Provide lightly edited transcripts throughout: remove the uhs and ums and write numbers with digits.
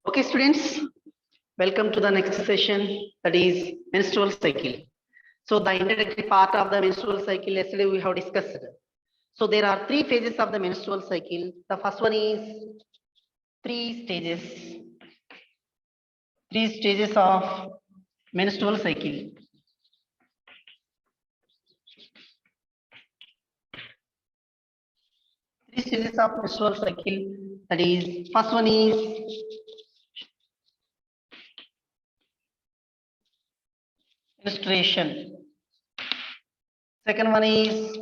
Okay, students, welcome to the next session, that is menstrual cycle. So the introductory part of the menstrual cycle, yesterday we have discussed. So there are three phases of the menstrual cycle. The first one is three stages of menstrual cycle. Three stages of menstrual cycle, that is first one is menstruation. Second one is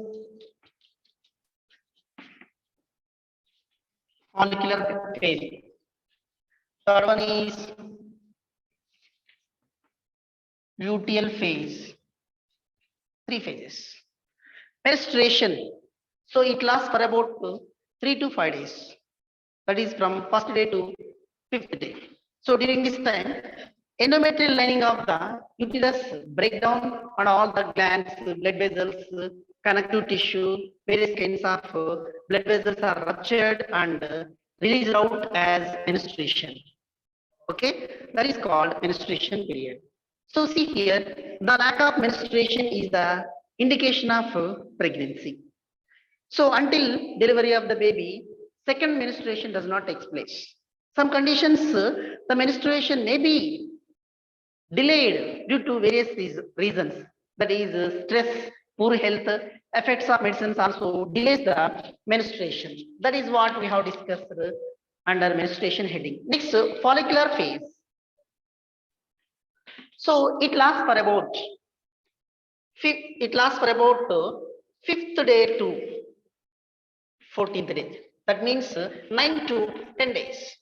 follicular phase. Third one is luteal phase. Three phases. Menstruation. So it lasts for about 3 to 5 days. That is from first day to fifth day. So during this time, endometrial lining of the uterus break down on all the glands, blood vessels, connective tissue, various kinds of blood vessels are ruptured and released out as menstruation. Okay, that is called menstruation period. So see here, the lack of menstruation is the indication of pregnancy. So until delivery of the baby, second menstruation does not take place. Some conditions, the menstruation may be delayed due to various reasons. That is stress, poor health, effects of medicines also delays the menstruation. That is what we have discussed under menstruation heading. Next, follicular phase. So it lasts for about fifth day to 14th day. That means 9 to 10 days.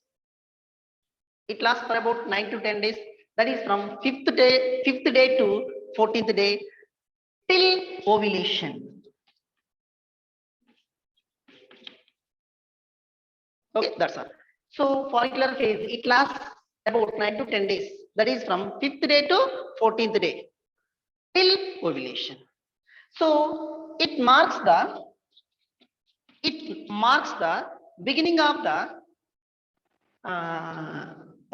It lasts for about 9 to 10 days. That is from fifth day to 14th day till ovulation. Okay, that's all. So follicular phase, it lasts about 9 to 10 days. That is from fifth day to 14th day till ovulation. So it marks the beginning of the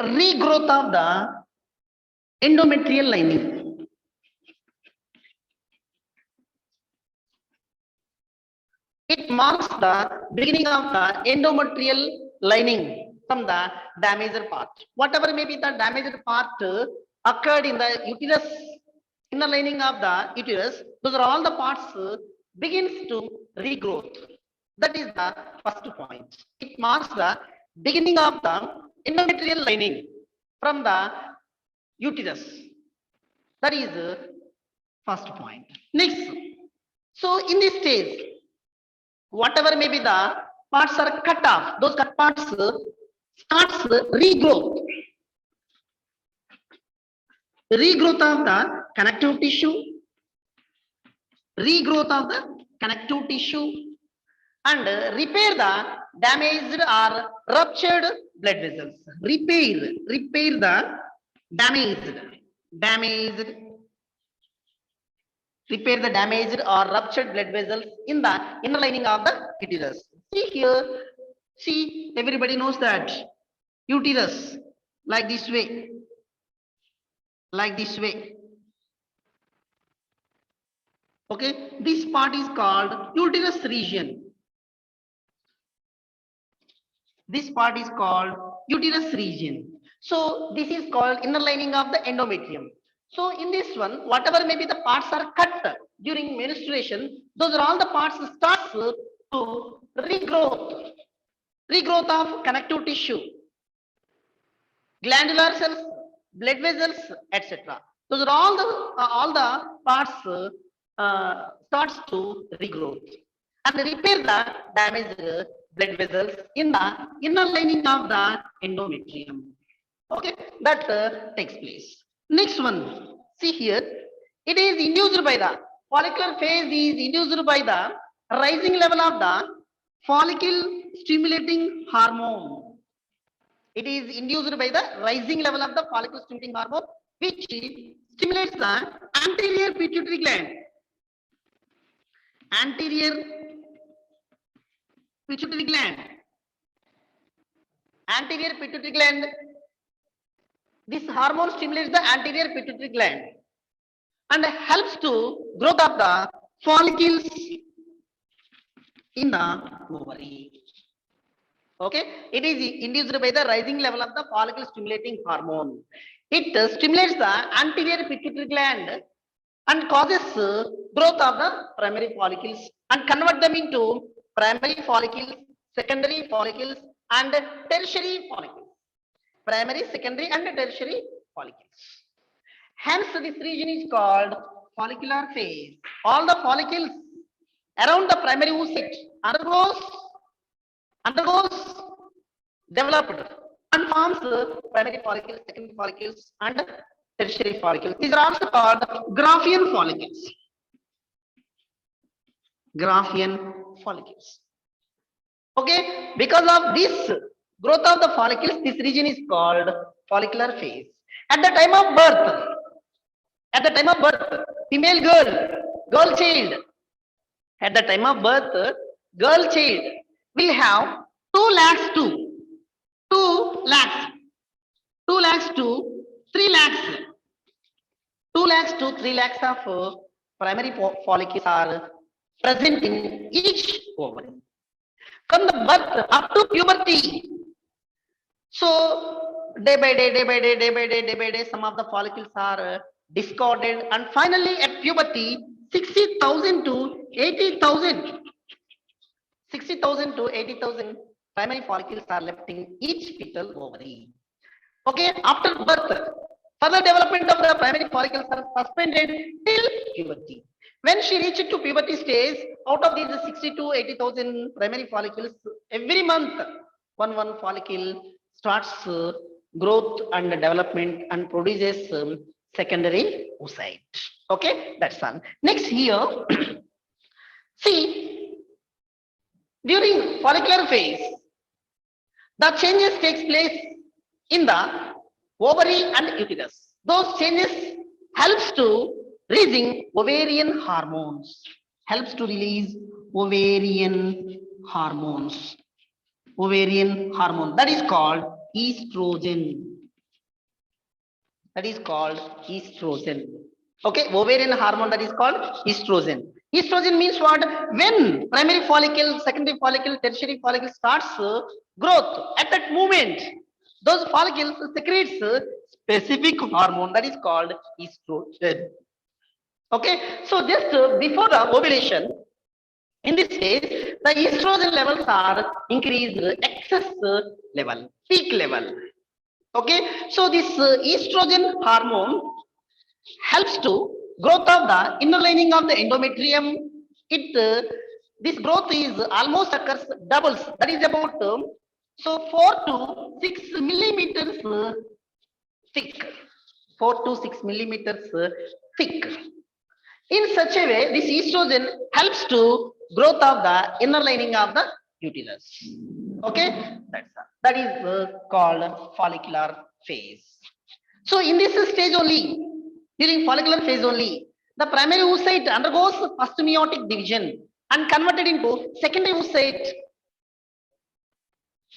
regrowth of the endometrial lining. It marks the beginning of the endometrial lining from the damaged part. Whatever may be the damaged part occurred in the uterus, inner lining of the uterus, those are all the parts begins to regrowth. That is the first point. It marks the beginning of the endometrial lining from the uterus. That is the first point. Next, so in this stage, whatever may be the parts are cut off, those cut parts starts regrowth. Regrowth of the connective tissue, and repair the damaged or ruptured blood vessels. Repair the damaged or ruptured blood vessels in the inner lining of the uterus. See here, everybody knows that uterus like this way. Okay, this part is called uterus region. So this is called inner lining of the endometrium. So in this one, whatever maybe the parts are cut during menstruation, those are all the parts starts to regrowth of connective tissue, glandular cells, blood vessels, etc. Those are all the parts starts to regrowth and repair the damaged blood vessels in the inner lining of the endometrium. Okay, that takes place. Next one, see here, it is induced by the follicular phase is induced by the rising level of the follicle stimulating hormone. It is induced by the rising level of the follicle stimulating hormone, which stimulates the anterior pituitary gland. Anterior pituitary gland This hormone stimulates the anterior pituitary gland and helps to growth of the follicles in the ovary. Okay, it is induced by the rising level of the follicle stimulating hormone. It stimulates the anterior pituitary gland and causes growth of the primary follicles and convert them into primary follicles, secondary follicles, and tertiary follicles. Primary, secondary, and tertiary follicles. Hence, this region is called follicular phase. All the follicles around the primary oocyte undergoes developed and forms primary follicles, secondary follicles, and tertiary follicles. These are also called Graafian follicles. Graafian follicles. Okay, because of this growth of the follicles, this region is called follicular phase. At the time of birth, female girl child, at the time of birth, girl child will have 2 lakhs to 3 lakhs, 2 lakhs to 3 lakhs of primary follicles are present in each ovary. From the birth up to puberty, so day by day, some of the follicles are discarded, and finally at puberty, 60,000 to 80,000 primary follicles are left in each fetal ovary. Okay, after birth, further development of the primary follicles are suspended till puberty. When she reaches to puberty stage, out of these 60 to 80,000 primary follicles, every month one follicle starts growth and development and produces secondary oocyte. Okay, that's all. Next here, see, during follicular phase, the changes takes place in the ovary and uterus. Those changes helps to releasing ovarian hormones. Helps to release ovarian hormones. Ovarian hormone that is called estrogen. That is called estrogen. Okay, ovarian hormone that is called estrogen. Estrogen means what? When primary follicle, secondary follicle, tertiary follicle starts growth, at that moment, those follicles secretes specific hormone that is called estrogen. Okay, so just before the ovulation, in this phase, the estrogen levels are increased excess level, peak level. Okay, so this estrogen hormone helps to growth of the inner lining of the endometrium. This growth is almost occurs doubles. That is about so 4 to 6 millimeters thick. 4 to 6 millimeters thick. In such a way, this estrogen helps to growth of the inner lining of the uterus. Okay, that is called follicular phase. So in this stage only, during follicular phase only, the primary oocyte undergoes first meiotic division and converted into secondary oocyte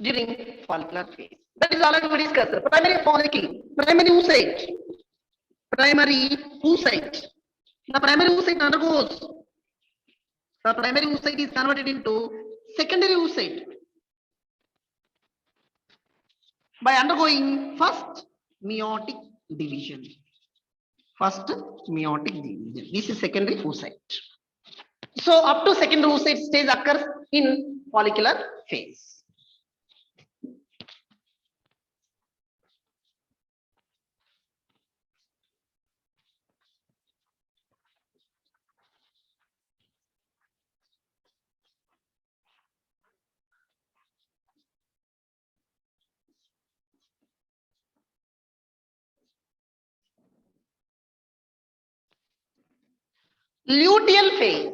during follicular phase. That is already we discussed. Primary follicle, primary oocyte. The primary oocyte undergoes. The primary oocyte is converted into secondary oocyte by undergoing first meiotic division. First meiotic division. This is secondary oocyte. So up to secondary oocyte stage occurs in follicular phase. Luteal phase.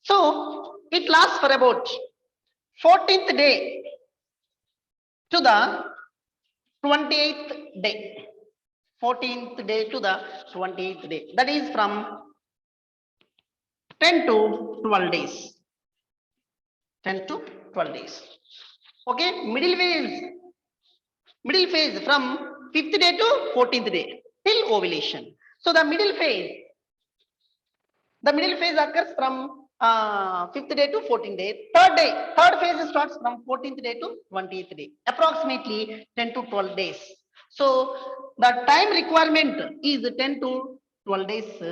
So it lasts for about 14th day to the 28th day. 14th day to the 28th day. That is from 10 to 12 days. 10 to 12 days. Okay, middle phase. Middle phase from 5th day to 14th day till ovulation. So the middle phase occurs from 5th day to 14th day. Third phase starts from 14th day to 20th day, approximately 10 to 12 days. So the time requirement is 10 to 12 days.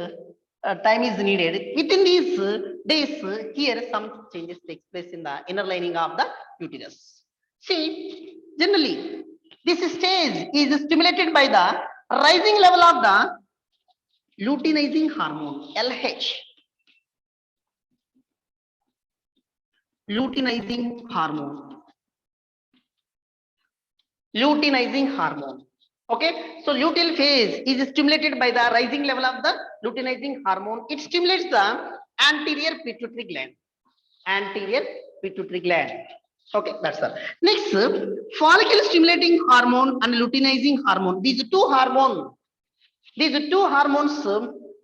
Time is needed. Within these days, here some changes take place in the inner lining of the uterus. See, generally, this stage is stimulated by the rising level of the luteinizing hormone, LH. Luteinizing hormone. Luteinizing hormone. Okay, so luteal phase is stimulated by the rising level of the luteinizing hormone. It stimulates the anterior pituitary gland. Anterior pituitary gland. Okay, that's all. Next, follicle stimulating hormone and luteinizing hormone. These two hormones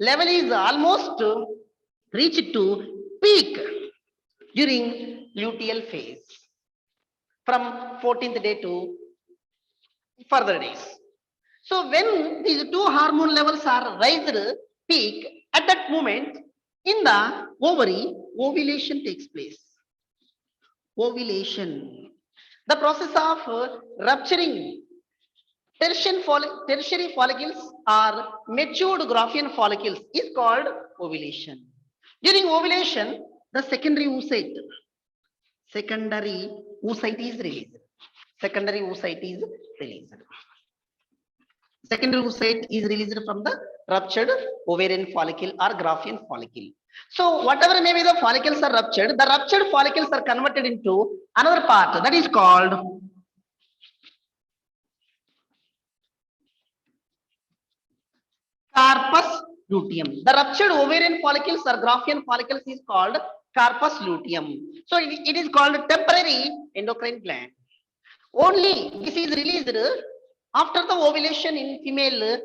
level is almost reached to peak during luteal phase from 14th day to further days. So when these two hormone levels are raised peak, at that moment in the ovary, ovulation takes place. Ovulation. The process of rupturing tertiary follicles or matured Graafian follicles is called ovulation. During ovulation, the secondary oocyte is released. Secondary oocyte is released. Secondary oocyte is released from the ruptured ovarian follicle or Graafian follicle. So whatever may be the follicles are ruptured, the ruptured follicles are converted into another part that is called carpus luteum. The ruptured ovarian follicles or Graafian follicles is called carpus luteum. So it is called temporary endocrine gland. Only this is released after the ovulation in female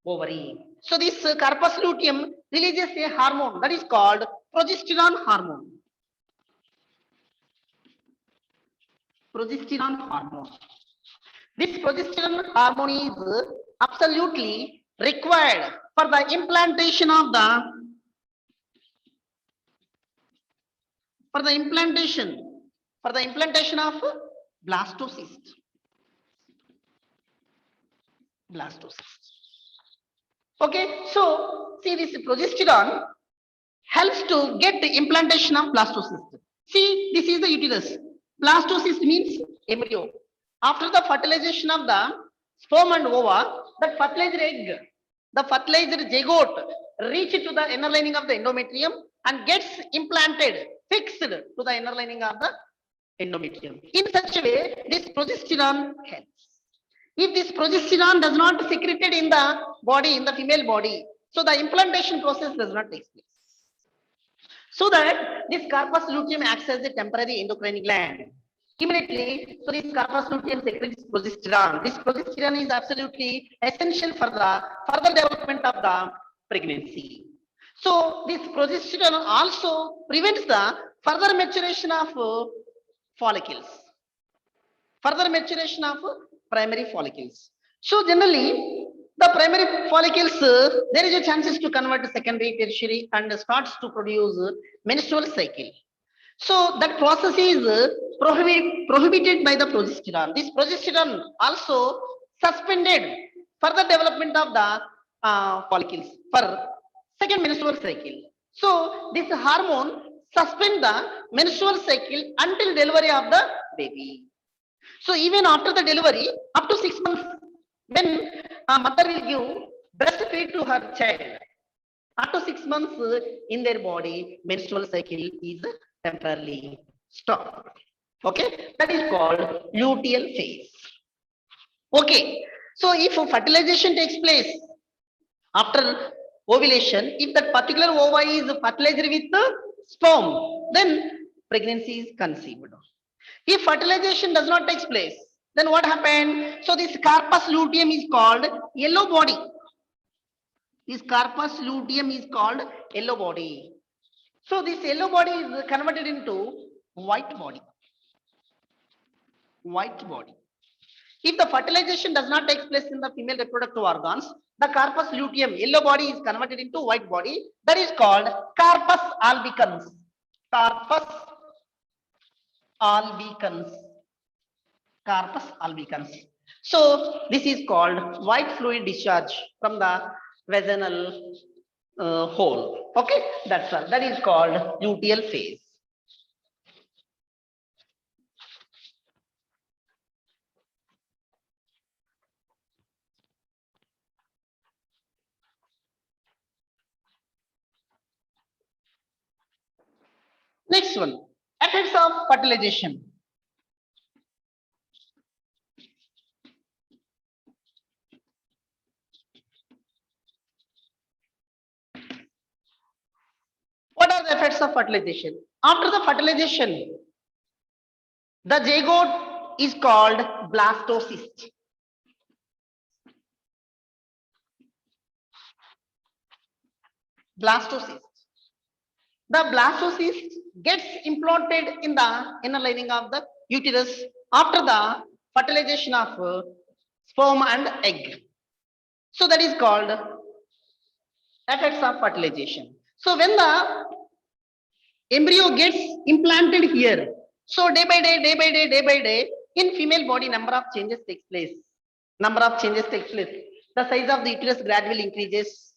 ovary. So this carpus luteum releases a hormone that is called progesterone hormone. Progesterone hormone. This progesterone hormone is absolutely required for the implantation of blastocyst. Okay, so see, this progesterone helps to get the implantation of blastocyst. See, this is the uterus. Blastocyst means embryo. After the fertilization of the sperm and ova, that fertilized egg, the fertilized zygote reach to the inner lining of the endometrium and gets implanted, fixed to the inner lining of the endometrium. In such a way, this progesterone helps. If this progesterone does not secreted in the body, in the female body, so the implantation process does not take place. So that this carpus luteum acts as a temporary endocrine gland. Immediately, so this carpus luteum secretes progesterone. This progesterone is absolutely essential for the further development of the pregnancy. So this progesterone also prevents the further maturation of follicles. Further maturation of primary follicles. So generally, the primary follicles, there is a chances to convert to secondary, tertiary, and starts to produce menstrual cycle. So that process is prohibited by the progesterone. This progesterone also suspended further development of the follicles for second menstrual cycle. So this hormone suspend the menstrual cycle until delivery of the baby. So even after the delivery, up to 6 months, when a mother will give breastfeed to her child, after 6 months in their body, menstrual cycle is temporarily stopped. Okay, that is called luteal phase. Okay, so if fertilization takes place after ovulation, if that particular ova is fertilized with the sperm, then pregnancy is conceived. If fertilization does not take place, then what happened? So this carpus luteum is called yellow body. This carpus luteum is called yellow body. So this yellow body is converted into white body. White body. If the fertilization does not take place in the female reproductive organs, the corpus luteum, yellow body, is converted into white body. That is called corpus albicans. Corpus albicans. Corpus albicans. So this is called white fluid discharge from the vaginal hole. Okay, that's all. That is called luteal phase. Next one, effects of fertilization. What are the effects of fertilization? After the fertilization, the zygote is called blastocyst. Blastocyst. The blastocyst gets implanted in the inner lining of the uterus after the fertilization of sperm and egg. So that is called effects of fertilization. So when the embryo gets implanted here, so day by day, in female body, number of changes takes place. Number of changes takes place. The size of the uterus gradually increases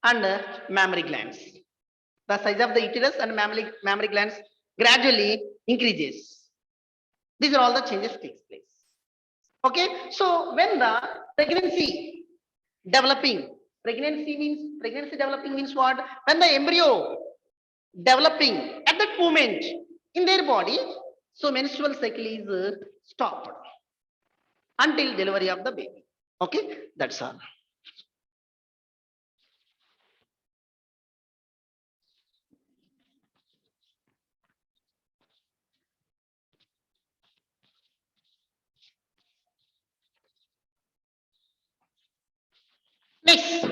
and mammary glands. The size of the uterus and mammary glands gradually increases. These are all the changes takes place. Okay, so when the pregnancy developing what? When the embryo developing at that moment in their body, so menstrual cycle is stopped until delivery of the baby. Okay, that's all. Next,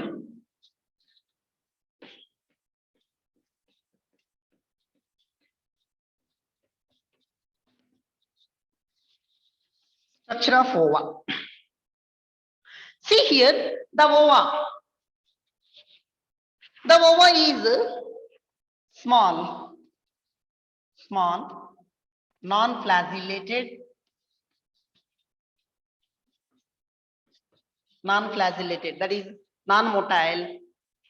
structure of ova. See here, the ova. The ova is small, non-flagellated, that is non-motile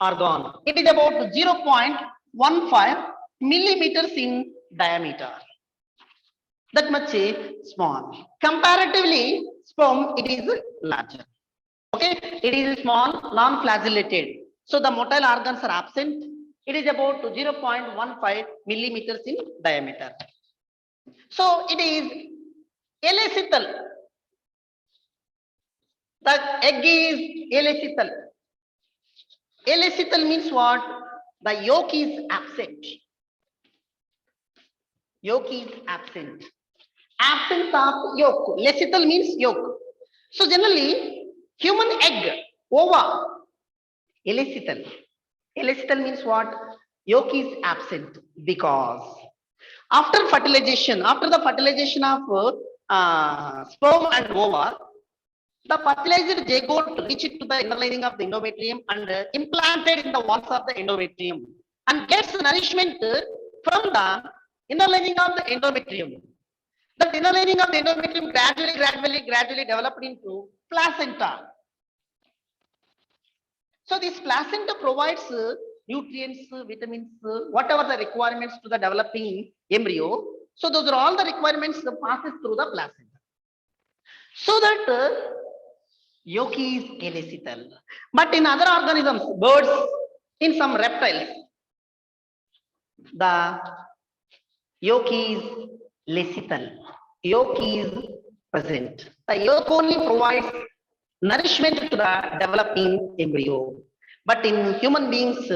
organ. It is about 0.15 millimeters in diameter. That much small. Comparatively, sperm, it is larger. Okay, it is small, non-flagellated. So the motile organs are absent. It is about 0.15 millimeters in diameter. So it is elacetal. The egg is elacetal. Elacetal means what? The yolk is absent. Yolk is absent. Absence of yolk. Elacetal means yolk. So generally, human egg, ova, elacetal. Elacetal means what? Yolk is absent because after the fertilization of sperm and ova, the fertilized zygote reaches to the inner lining of the endometrium and implanted in the walls of the endometrium and gets nourishment from the inner lining of the endometrium. The inner lining of the endometrium gradually developed into placenta. So this placenta provides nutrients, vitamins, whatever the requirements to the developing embryo. So those are all the requirements that passes through the placenta. So that yolk is elacetal. But in other organisms, birds, in some reptiles, the yolk is lacetal. Yolk is present. The yolk only provides nourishment to the developing embryo. But in human beings,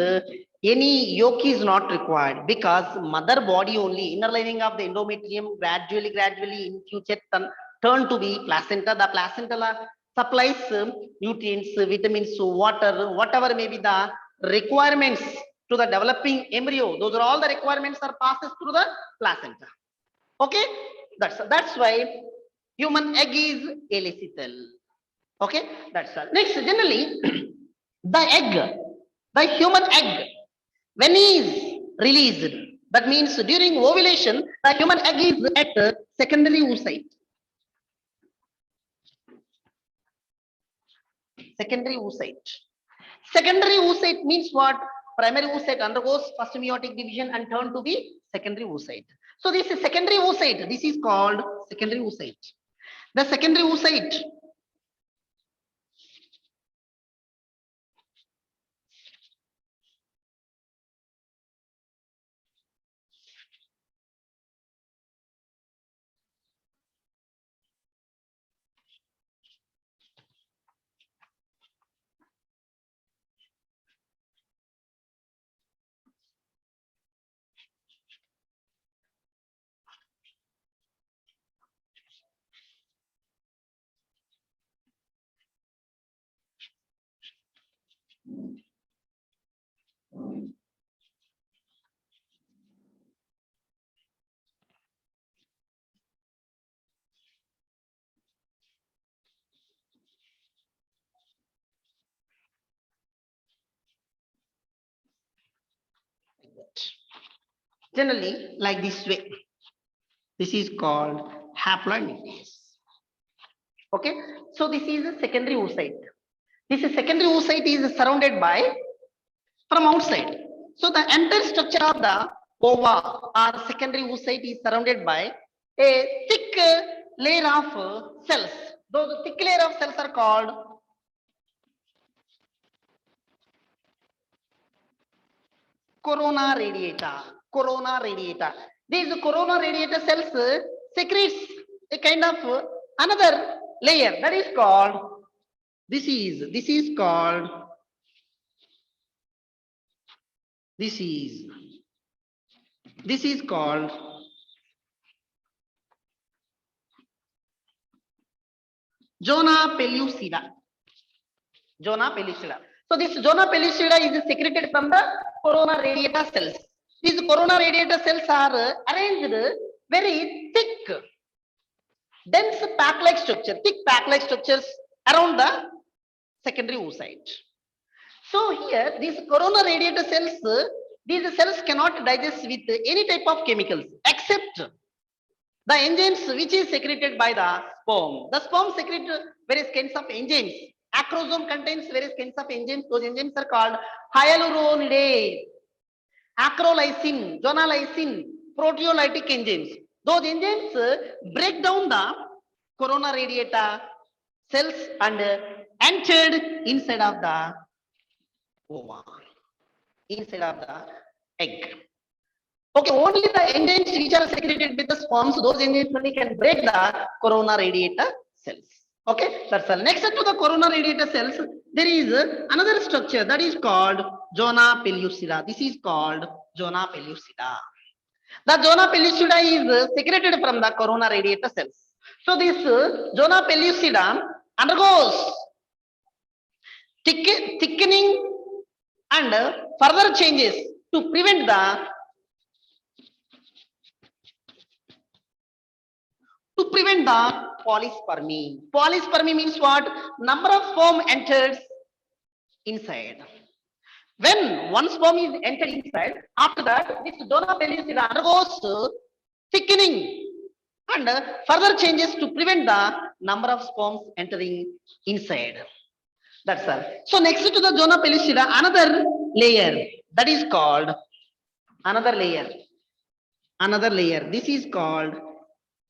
any yolk is not required because mother body only, inner lining of the endometrium gradually in future turn to be placenta. The placenta supplies nutrients, vitamins, water, whatever may be the requirements to the developing embryo. Those are all the requirements are passes through the placenta. Okay, that's why Human egg is alecythal. Okay, that's all. Next, generally, the egg, the human egg, when is released, that means during ovulation, the human egg is at secondary oocyte. Secondary oocyte. Secondary oocyte means what? Primary oocyte undergoes first meiotic division and turn to be secondary oocyte. So this is secondary oocyte. This is called secondary oocyte. The secondary oocyte generally like this way. This is called haploid nucleus. Okay, so this is a secondary oocyte. This is secondary oocyte is surrounded by from outside. So the entire structure of the ova or secondary oocyte is surrounded by a thick layer of cells. Those thick layer of cells are called corona radiata. Corona radiata. These corona radiata cells secretes a kind of another layer that is called. This is called. This is called zona pellucida. Zona pellucida. So this zona pellucida is secreted from the corona radiata cells. These corona radiata cells are arranged very thick, dense pack-like structure, thick pack-like structures around the secondary oocyte. So here, these corona radiata cells, these cells cannot digest with any type of chemicals except the enzymes which is secreted by the sperm. The sperm secrete various kinds of enzymes. Acrosome contains various kinds of enzymes. Those enzymes are called hyaluronidase, acrolysine, zonalysine, proteolytic enzymes. Those enzymes break down the corona radiata cells and entered inside of the ova, inside of the egg. Okay, only the enzymes which are secreted with the sperms, those enzymes only can break the corona radiata cells. Okay, that's all. Next to the corona radiata cells, there is another structure that is called zona pellucida. This is called zona pellucida. The zona pellucida is secreted from the corona radiata cells. So this zona pellucida undergoes thickening and further changes to prevent the polyspermy. Polyspermy means what? Number of sperm enters inside. When one sperm is entered inside, after that, this zona pellucida undergoes thickening and further changes to prevent the number of sperms entering inside. That's all. So next to the zona pellucida, another layer that is called another layer. This is called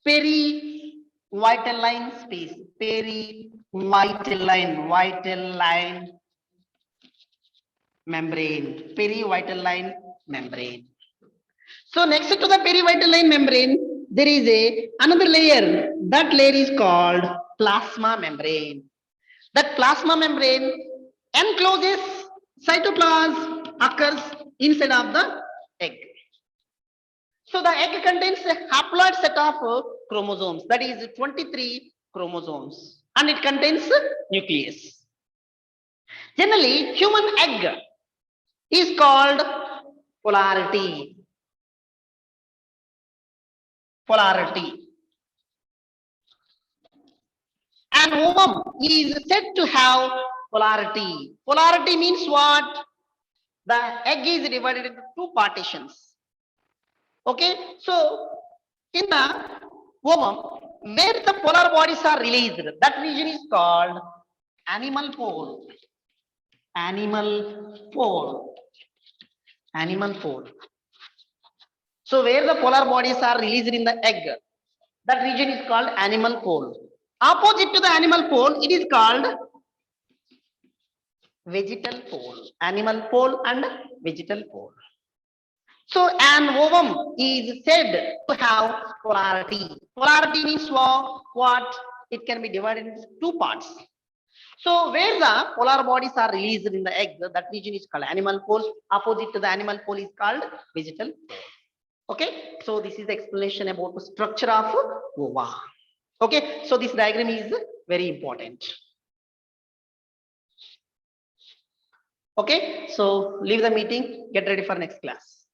perivitelline space. Perivitelline membrane. Perivitelline membrane. So next to the perivitelline membrane, there is another layer. That layer is called plasma membrane. That plasma membrane encloses cytoplasm occurs inside of the egg. So the egg contains a haploid set of chromosomes, that is 23 chromosomes, and it contains nucleus. Generally, human egg is called polarity. Polarity. an ovum is said to have polarity. Polarity means what? The egg is divided into two partitions. Okay, so in the ovum, where the polar bodies are released, that region is called animal pole. Animal pole. Animal pole. So where the polar bodies are released in the egg, that region is called animal pole. Opposite to the animal pole, it is called vegetal pole. Animal pole and vegetal pole. So an ovum is said to have polarity. Polarity means what? It can be divided into two parts. So where the polar bodies are released in the egg, that region is called animal pole. Opposite to the animal pole is called vegetal pole. Okay, so this is the explanation about the structure of ova. Okay, so this diagram is very important. Okay, so leave the meeting, get ready for next class.